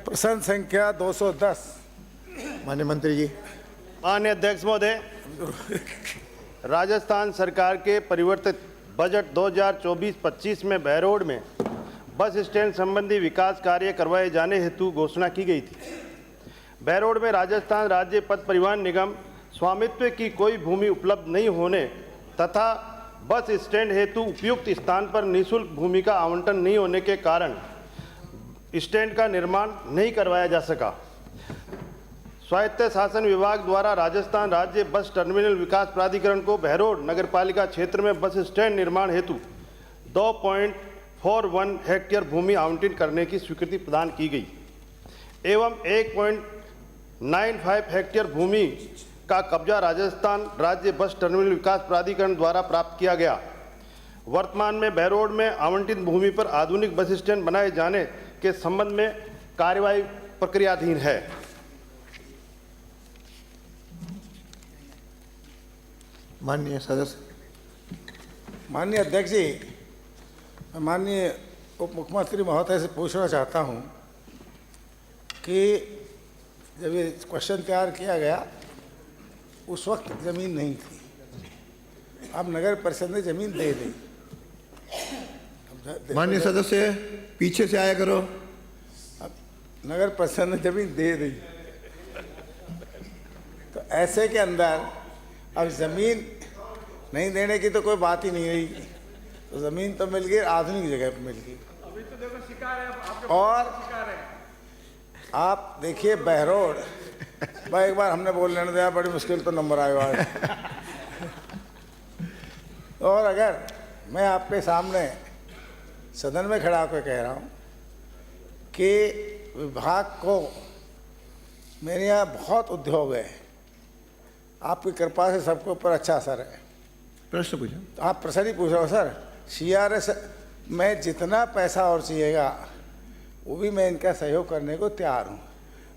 प्रश्न संख्या 210। माननीय मंत्री जी। माननीय अध्यक्ष महोदय, राजस्थान सरकार के परिवर्तित बजट 2024-25 में बहरोड में बस स्टैंड संबंधी विकास कार्य करवाए जाने हेतु घोषणा की गई थी। बहरोड में राजस्थान राज्य पथ परिवहन निगम स्वामित्व की कोई भूमि उपलब्ध नहीं होने तथा बस स्टैंड हेतु उपयुक्त स्थान पर निःशुल्क भूमि का आवंटन नहीं होने के कारण स्टैंड का निर्माण नहीं करवाया जा सका। स्वायत्त शासन विभाग द्वारा राजस्थान राज्य बस टर्मिनल विकास प्राधिकरण को बहरोड नगरपालिका क्षेत्र में बस स्टैंड निर्माण हेतु 2.41 हेक्टेयर भूमि आवंटित करने की स्वीकृति प्रदान की गई एवं 1.95 हेक्टेयर भूमि का कब्जा राजस्थान राज्य बस टर्मिनल विकास प्राधिकरण द्वारा प्राप्त किया गया। वर्तमान में बहरोड में आवंटित भूमि पर आधुनिक बस स्टैंड बनाए जाने के संबंध में कार्यवाही प्रक्रियाधीन है। माननीय सदस्य। माननीय अध्यक्ष जी, मैं माननीय उप मुख्यमंत्री महोदय से पूछना चाहता हूं कि जब ये क्वेश्चन तैयार किया गया उस वक्त ज़मीन नहीं थी, अब नगर परिषद ने ज़मीन दे दी। माननीय सदस्य पीछे से आया करो। अब नगर परिषद ने ज़मीन दे दी तो ऐसे के अंदर अब ज़मीन नहीं देने की तो कोई बात ही नहीं रही। तो ज़मीन तो मिल गई, आधुनिक जगह पर मिल गई। अभी तो देखो शिकार है, और आप देखिए बहरोड, भाई एक बार हमने बोल लेने दिया, बड़ी मुश्किल तो नंबर आया है। और अगर मैं आपके सामने सदन में खड़ा होकर कह रहा हूँ कि विभाग को मेरे यहाँ बहुत उद्योग है, आपकी कृपा से सबके ऊपर अच्छा असर है। प्रश्न पूछो। तो आप प्रश्न ही पूछ रहे हो सर। CRS में जितना पैसा और चाहिएगा वो भी मैं इनका सहयोग करने को तैयार हूँ।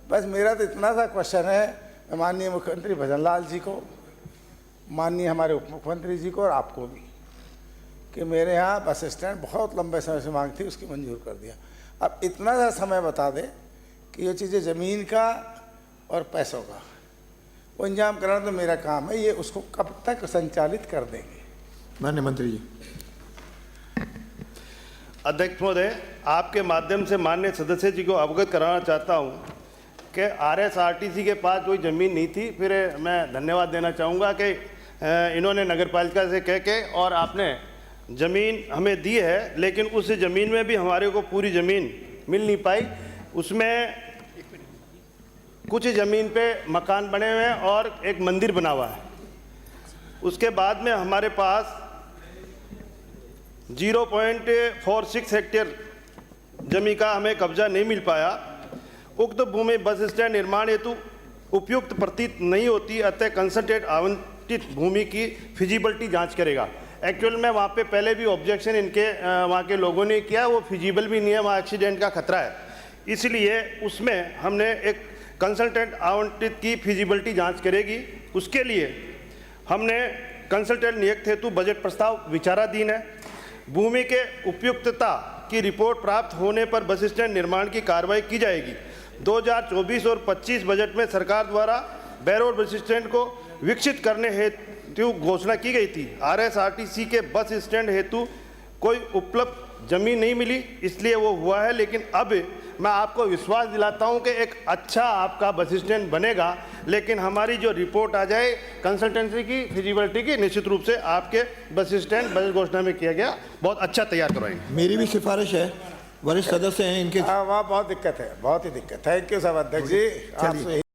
बस मेरा तो इतना सा क्वेश्चन है माननीय मुख्यमंत्री भजनलाल जी को, माननीय हमारे उप मुख्यमंत्री जी को और आपको भी, कि मेरे यहाँ बस स्टैंड बहुत लंबे समय से मांग थी, उसकी मंजूर कर दिया। अब इतना सा समय बता दें कि ये चीज़ें ज़मीन का और पैसों का वो इंतजाम कराना तो मेरा काम है, ये उसको कब तक संचालित कर देंगे। माननीय मंत्री जी। अध्यक्ष महोदय, आपके माध्यम से माननीय सदस्य जी को अवगत कराना चाहता हूं कि RSRTC के पास कोई ज़मीन नहीं थी। फिर मैं धन्यवाद देना चाहूँगा कि इन्होंने नगरपालिका से कह के और आपने ज़मीन हमें दी है, लेकिन उस ज़मीन में भी हमारे को पूरी ज़मीन मिल नहीं पाई। उसमें कुछ ज़मीन पे मकान बने हुए हैं और एक मंदिर बना हुआ है। उसके बाद में हमारे पास 0.46 हेक्टेयर जमीन का हमें कब्जा नहीं मिल पाया। उक्त भूमि बस स्टैंड निर्माण हेतु उपयुक्त प्रतीत नहीं होती, अतः कंसल्टेंट आवंटित भूमि की फिजिबिलिटी जांच करेगा। एक्चुअल में वहाँ पे पहले भी ऑब्जेक्शन इनके वहाँ के लोगों ने किया, वो फिजिबल भी नहीं है, वहाँ एक्सीडेंट का खतरा है। इसलिए उसमें हमने एक कंसल्टेंट आवंटित की फिजिबिलिटी जांच करेगी। उसके लिए हमने कंसल्टेंट नियुक्त हेतु बजट प्रस्ताव विचाराधीन है। भूमि के उपयुक्तता की रिपोर्ट प्राप्त होने पर बस स्टैंड निर्माण की कार्रवाई की जाएगी। 2024 और 25 बजट में सरकार द्वारा बहरोड बस स्टैंड को विकसित करने हेतु घोषणा की गई थी। RSRTC के बस स्टैंड हेतु कोई उपलब्ध जमीन नहीं मिली, इसलिए वो हुआ है। लेकिन अब मैं आपको विश्वास दिलाता हूं कि एक अच्छा आपका बस स्टैंड बनेगा, लेकिन हमारी जो रिपोर्ट आ जाए कंसल्टेंसी की फिजिबिलिटी की, निश्चित रूप से आपके बस स्टैंड बजट घोषणा में किया गया बहुत अच्छा तैयार करवाएंगे। मेरी भी सिफारिश है, वरिष्ठ सदस्य हैं इनके। वहाँ बहुत दिक्कत है, बहुत ही दिक्कत। थैंक यू सब अध्यक्ष जी। आपसे